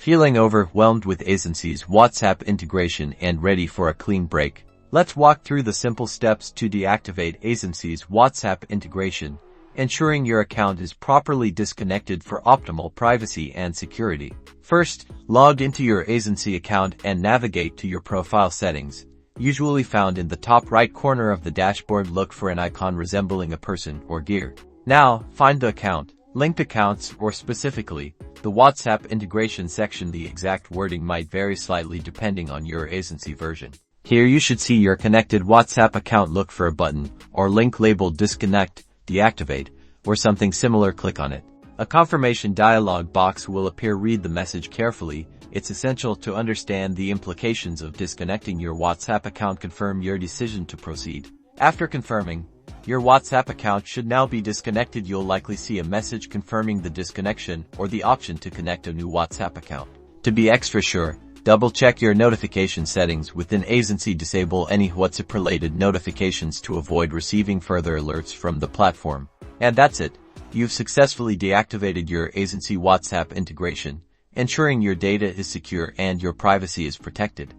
Feeling overwhelmed with Aisensy's WhatsApp integration and ready for a clean break? Let's walk through the simple steps to deactivate Aisensy's WhatsApp integration, ensuring your account is properly disconnected for optimal privacy and security. First, log into your Aisensy account and navigate to your profile settings, usually found in the top right corner of the dashboard. Look for an icon resembling a person or gear. Now, find the account, linked accounts, or specifically, the WhatsApp integration section. The exact wording might vary slightly depending on your Aisensy version. Here you should see your connected WhatsApp account. Look for a button or link labeled Disconnect, Deactivate, or something similar. Click on it. A confirmation dialog box will appear. Read the message carefully. It's essential to understand the implications of disconnecting your WhatsApp account. Confirm your decision to proceed. After confirming, your WhatsApp account should now be disconnected. You'll likely see a message confirming the disconnection or the option to connect a new WhatsApp account. To be extra sure, double-check your notification settings within Aisensy. Disable any WhatsApp-related notifications to avoid receiving further alerts from the platform. And that's it. You've successfully deactivated your Aisensy WhatsApp integration, ensuring your data is secure and your privacy is protected.